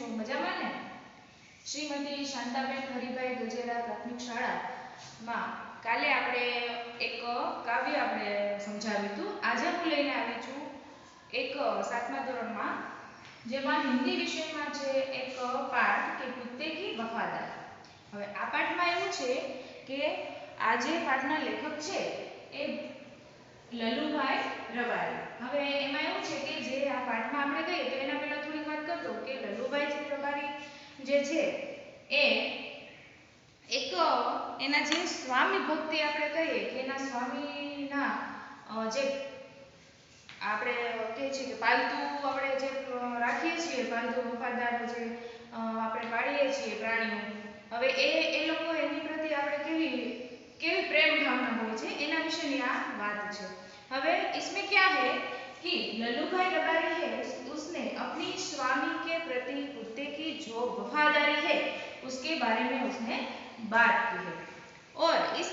છું? મજામાં ને? શ્રીમતી શાંતાબેન હરિભાઈ ગજેરા પ્રાથમિક શાળામાં કાલે આપણે એક કાવ્ય આપણે સમજાવ્યું હતું. આજે હું લઈને આવી છું એક 7મા ધોરણમાં, જેમાં હિન્દી વિષયમાં છે એક પાઠ કે કુત્તે કી વફાદારી. હવે આ પાઠમાં એવું છે કે આ જે પાઠના લેખક છે એ લલુભાઈ રબારી. હવે એમાં એવું છે કે જે આ પાઠમાં આપણે કહીએ તો એના પહેલા થોડીક વાત કરતો કે લલુભાઈ રબારી જે છે એ એક એના જે સ્વામી ભક્તિ આપણે કહીએ કે એના સ્વામીના જે આપણે કહીએ છીએ કે પાલતુ આપણે જે રાખીએ છીએ, પાલતુ વફાદાર જે આપણે પાળીએ છીએ પ્રાણીઓ, હવે એ લોકો એની પ્રતિ આપણે કેવી પ્રેમ ભાવના હોય છે એના વિશેની આ વાત છે. હવે इसमें क्या है कि लल्लूभाई रबारी है उसने अपनी स्वामी के प्रति कुत्ते की जो वफादारी है उसके बारे में उसने बात की है. और इस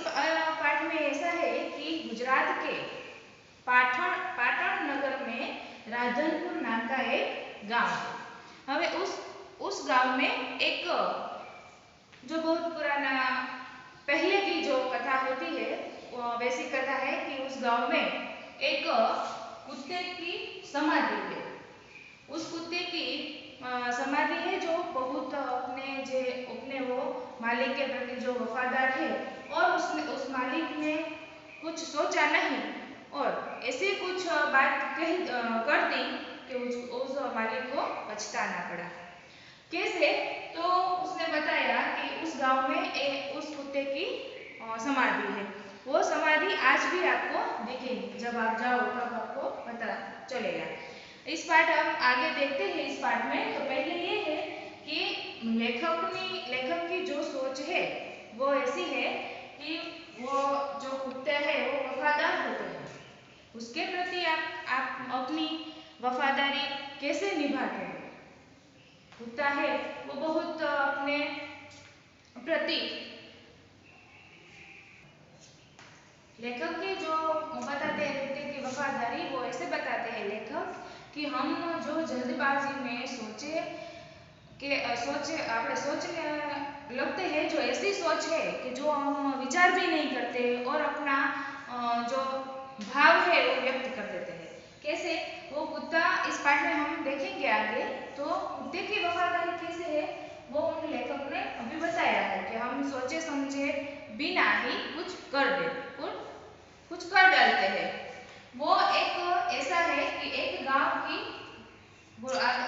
पाठ में ऐसा है कि गुजरात के पाटण नगर में राधनपुर नाम का एक गांव है. हमें उस गांव में एक जो बहुत पुराना पहले की जो कथा होती है वैसी कथा है कि उस गांव में एक कुत्ते की समाधि है. उस कुत्ते की समाधि है जो बहुत अपने वो मालिक के प्रति जो वफादार है, और उसने उस मालिक ने कुछ सोचा नहीं और ऐसे कुछ बात कर दी कि उस मालिक को पछताना पड़ा. कैसे? तो उसने बताया कि उस गांव में उस कुत्ते की समाधि है. वो समाधि आज भी आपको दिखेगी, जब आप जाओ तब आपको पता चलेगा. इस पाठ हम आगे देखते हैं. इस पाठ में तो पहले ये है कि लेखक की जो सोच है वो ऐसी है कि वो जो कुत्ते हैं वो वफादार होते हैं, उसके प्रति आप अपनी वफादारी कैसे निभाते हैं. कुत्ता है वो बहुत अपने प्रति लेखक के जो बताते हैं कुत्ते की वफादारी, वो ऐसे बताते हैं लेखक कि हम जो जल्दबाजी में सोचने लगते हैं, जो ऐसी सोच है कि जो हम विचार भी नहीं करते और अपना जो भाव है वो व्यक्त कर देते हैं. कैसे? वो कुत्ता इस पाठ में हम देखेंगे आगे, तो कुत्ते की वफादारी कैसे है वो उन लेखक ने अभी बताया है कि हम सोचे समझे बिना ही कुछ कर डालते हैं. वो एक ऐसा है कि एक गांव की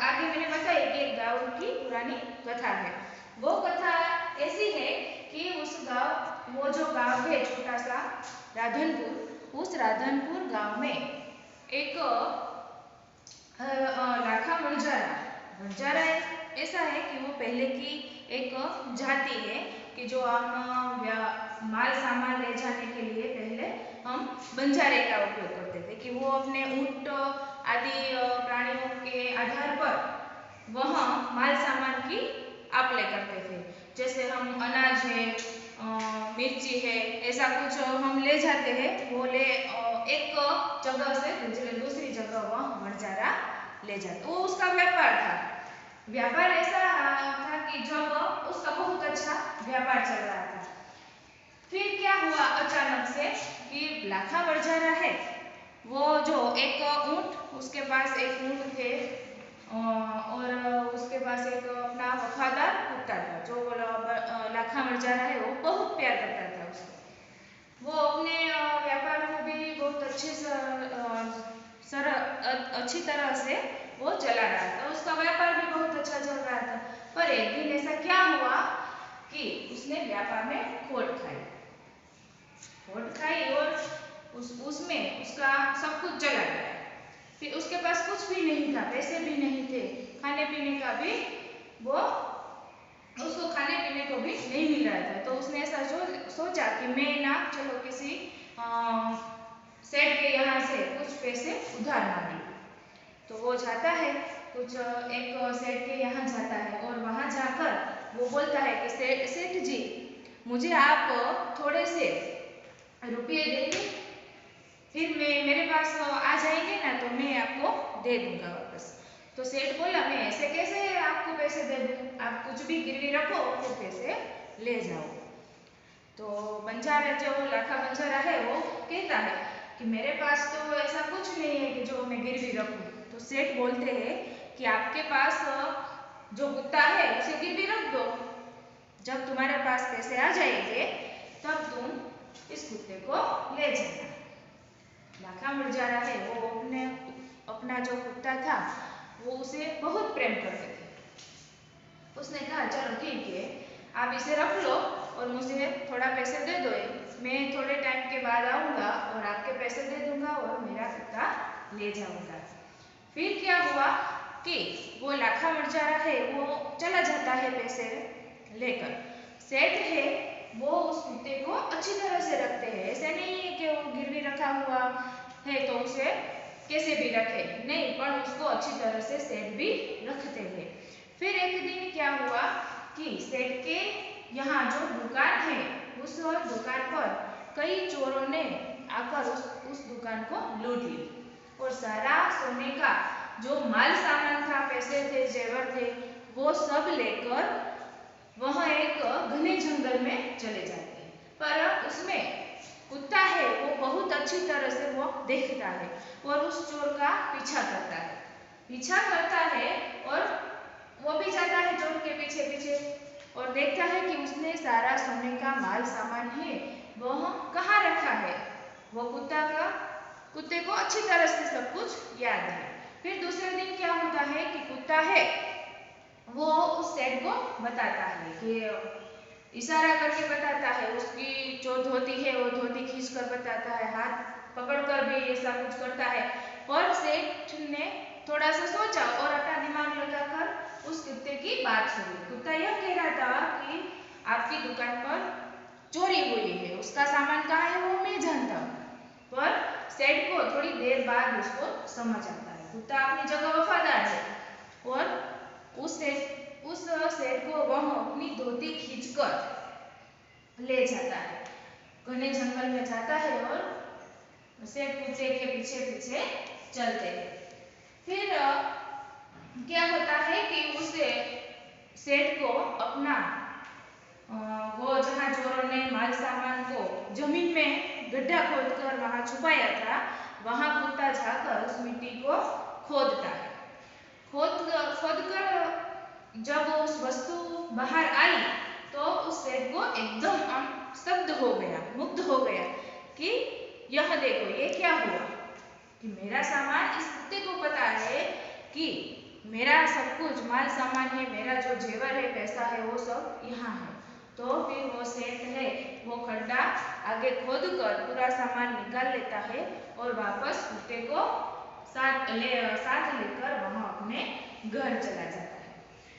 आगे मैंने बताया कि एक गांव की पुरानी कथा है. वो कथा ऐसी है कि वो जो गांव है छोटा सा राधनपुर, उस राधनपुर गांव में एक लाखा वंजारा ऐसा है कि वो पहले की एक जाति है कि जो हम माल सामान ले जाने के लिए पहले हम बंजारे का उपयोग करते थे, कि वो अपने ऊंट आदि प्राणियों के आधार पर वह माल सामान की आप-ले करते थे. जैसे हम अनाज है, मिर्ची है, ऐसा कुछ हम ले जाते हैं, वो एक जगह से दूसरी जगह वह वंजारा ले जाते. वो उसका व्यापार था. व्यापार ऐसा था कि जब उसका बहुत अच्छा व्यापार चल रहा था, फिर क्या हुआ अचानक से कि लाखा वंजारा है वो जो एक ऊंट, उसके पास एक ऊंट थे और उसके पास एक अपना वफादार कुत्ता था. जो लाखा वंजारा है वो बहुत प्यार करता था उसको. वो अपने व्यापार को भी बहुत अच्छी तरह से वो चला रहा था. उसका व्यापार भी बहुत अच्छा चल रहा था. पर एक दिन ऐसा क्या हुआ कि उसने व्यापार में खोट खाई और उसमें उसका सब कुछ चला गया. फिर उसके पास कुछ भी नहीं था, पैसे भी नहीं थे, खाने पीने का भी उसको खाने पीने को भी नहीं मिल रहा था. तो उसने ऐसा सोचा कि मैं चलो किसी सेठ के यहाँ से कुछ पैसे उधार मांगी. तो वो जाता है, कुछ एक सेठ के यहाँ जाता है और वहाँ जाकर वो बोलता है कि सेठ जी, मुझे आप थोड़े से रुपये देंगे, फिर मेरे पास आ जाएंगे ना तो मैं आपको दे दूंगा वापस. तो सेठ बोला मैं ऐसे कैसे आपको पैसे दे दूं, आप कुछ भी गिरवी रखो फिर पैसे ले जाओ। तो बंजारा जो लाखा बंजारा है वो कहता है कि मेरे पास तो ऐसा कुछ नहीं है कि जो मैं गिरवी रखूं। तो सेठ बोलते हैं कि आपके पास जो कुत्ता है उसे गिरवी रख दो, जब तुम्हारे पास पैसे आ जाएंगे तब तुम इस कुत्ते को ले जाना। लाखा बंजारा है वो अपना जो कुत्ता था वो उसे बहुत प्रेम करते थे। उसने कहा चलो ठीक है, आप इसे रख लो और मुझे थोड़ा पैसे दे दो, मैं थोड़े टाइम के बाद आऊँगा और आपके पैसे दे दूंगा और मेरा कुत्ता ले जाऊंगा। फिर क्या हुआ कि वो लाखा बंजारा है वो चला जाता है पैसे लेकर। सेठ है वो उस कुत्ते को अच्छी तरह से रखते हैं, ऐसे नहीं है कि वो गिरवी रखा हुआ है तो उसे कैसे भी रखे, नहीं, पर उसको अच्छी तरह से सेठ भी रखते हैं। फिर एक दिन क्या हुआ कि सेठ के यहाँ जो दुकान है उस दुकान पर कई चोरों ने आकर उस दुकान को लूट ली और सारा सोने का जो माल सामान था, पैसे थे, जेवर थे, वो सब लेकर वह एक घने जंगल में चले जाते हैं। पर उसमें कुत्ता है वो बहुत अच्छी तरह से वो देखता है और उस चोर का पीछा करता है और वो भी जाता है चोर के पीछे पीछे और देखता है कि उसने सारा सोने का माल सामान है वह कहाँ रखा है। वो कुत्ते को अच्छी तरह से सब कुछ याद है। फिर दूसरे दिन क्या होता है कि कुत्ता है वो उस सेठ को बताता है कि इशारा करके बताता है, उसकी जो धोती है वो धोती खींच कर बताता है, हाथ पकड़कर भी ऐसा कुछ करता है। पर सेठ ने थोड़ा सा सोचा और अपना दिमाग लगाकर उस कुत्ते की बात सुनी। कुत्ता यह कह रहा था कि आपकी दुकान पर चोरी हुई है, उसका सामान कहाँ है वो मैं जानता हूँ। पर सेठ को थोड़ी देर बाद उसको समझ आता है कुत्ता अपनी जगह वफादार है और उस सेठ को वह अपनी धोती खींचकर ले जाता है, घने जंगल में जाता है और सेठ कुत्ते के पीछे पीछे चलते हैं। फिर क्या होता है कि उसे सेठ को अपना वो जहाँ चोरों ने माल सामान को जमीन में गड्ढा खोदकर वहां छुपाया था, वहां कुत्ता जाकर उस मिट्टी को खोदता है। खोदकर जब उस वस्तु बाहर आई तो उस सेठ को एकदम स्तब्ध हो गया, मुग्ध हो गया कि यह देखो ये क्या हुआ कि मेरा सामान, इस कुत्ते को पता है कि मेरा सब कुछ माल सामान है, मेरा जो जेवर है, पैसा है, वो सब यहाँ है। तो फिर वो सेठ है वो खड्डा आगे खोदकर पूरा सामान निकाल लेता है और वापस कुत्ते को साथ लेकर वहां अपने घर चला जाता है।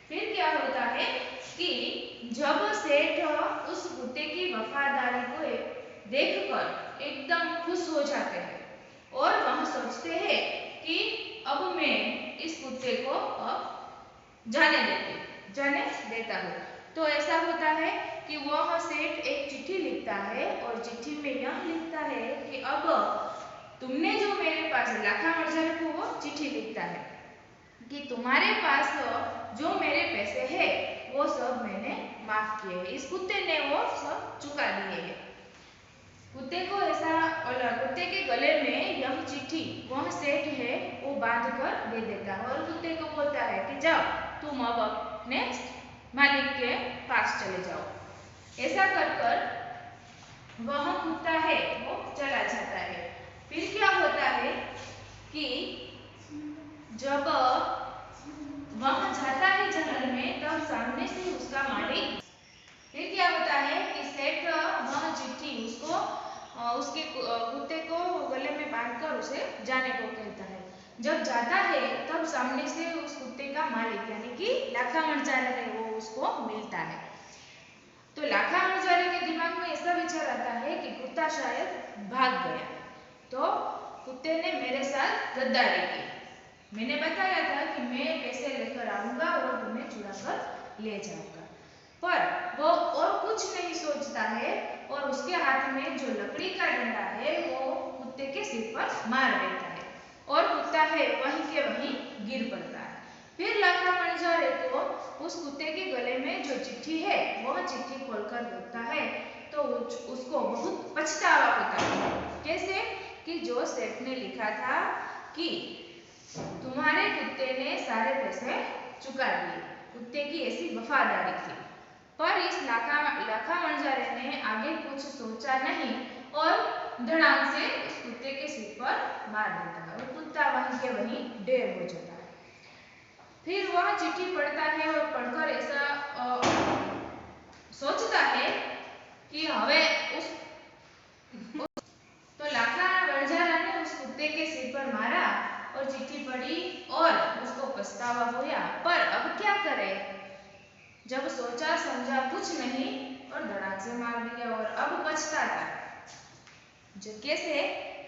फिर क्या होता है कि जब सेठ उस कुत्ते की वफादारी को देखकर एकदम खुश हो जाते हैं और वह सोचते हैं कि अब मैं इस कुत्ते को अब जाने देता हूँ। तो ऐसा होता है कि वह सेठ एक चिट्ठी लिखता है और चिट्ठी में यह लिखता है कि अब तुमने जो मेरे पास, लाखा बंजारे को वो चिट्ठी लिखता है कि तुम्हारे पास जो मेरे पैसे हैं वो सब मैंने माफ किए हैं, इस कुत्ते ने वो सब चुका दिए हैं। कुत्ते को ऐसा, और कुत्ते के गले में यह चिट्ठी वह सेठ है वो बांध कर दे देता है और कुत्ते को बोलता है कि जाओ तुम अब अपने मालिक के पास चले जाओ। ऐसा कर वह कुत्ता है वो चला जाता है। फिर क्या होता है कि जब वह जाता है जंगल में तब सामने से उसका मालिक, फिर क्या होता है कि सेठ वह चिट्ठी उसके कुत्ते को गले में बांधकर उसे जाने को कहता है। जब जाता है तब सामने से उस कुत्ते का मालिक यानी कि लाखा बंजारा है वो उसको मिलता है। तो लाखा बंजारे के दिमाग में ऐसा विचार आता है कि कुत्ता शायद भाग गया, तो कुत्ते ने मेरे साथ गद्दारी की। मैंने बताया था कि मैं पैसे लेकर आऊंगा और तुम्हें चुरा कर ले जाऊंगा, पर वो और कुछ नहीं सोचता है और उसके हाथ में जो लकड़ी का डंडा है वो कुत्ते के सिर पर मार देता है और कुत्ता है वहीं के वहीं गिर पड़ता है। फिर लाखा वणजारे को उस कुत्ते के गले में जो चिट्ठी है वह चिट्ठी खोलकर देखता है तो उसको बहुत पछतावा होता है। कैसे कि जो सेठ ने लिखा था कि तुम्हारे कुत्ते ने सारे पैसे चुका दिए, कुत्ते की ऐसी वफादारी थी। पर इस लाखा वणजारे ने आगे कुछ सोचा नहीं और धड़ाम से उस कुत्ते के सिर पर मार देता है और कुत्ता वहीं के वहीं ढेर हो जाता है। फिर वह चिट्ठी पढ़ता है और पढ़कर ऐसा सोचता है कि हवे तो लाखा वणजारा ने उस कुत्ते के सिर पर मारा और चिट्ठी पढ़ी और उसको पछतावा हुआ, पर अब क्या करे, जब सोचा समझा कुछ नहीं और धड़ाम से मार दिया और अब पछताता है। जो कैसे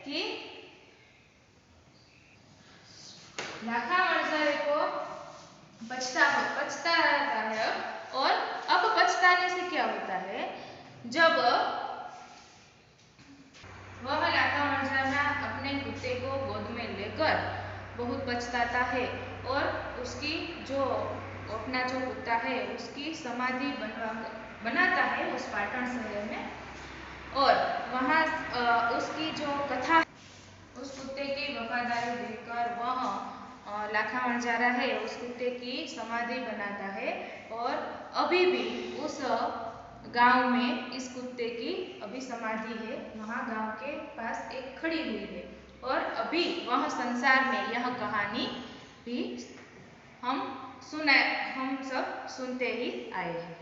कि लाखा वणजारे को पछता रहता है और अब पछताने से क्या होता है, जब वह लाखा वणजारा अपने कुत्ते को गोद में लेकर बहुत पछताता है और उसकी जो अपना जो कुत्ता है उसकी समाधि बनाता है उस पाटन शहर में, और वहाँ उसकी जो कथा उस कुत्ते की वफादारी देखकर वह लाखा वणजारा है उस कुत्ते की समाधि बनाता है और अभी भी उस गांव में इस कुत्ते की अभी समाधि है, वहाँ गांव के पास एक खड़ी हुई है और अभी वह संसार में यह कहानी भी हम सब सुनते ही आए हैं।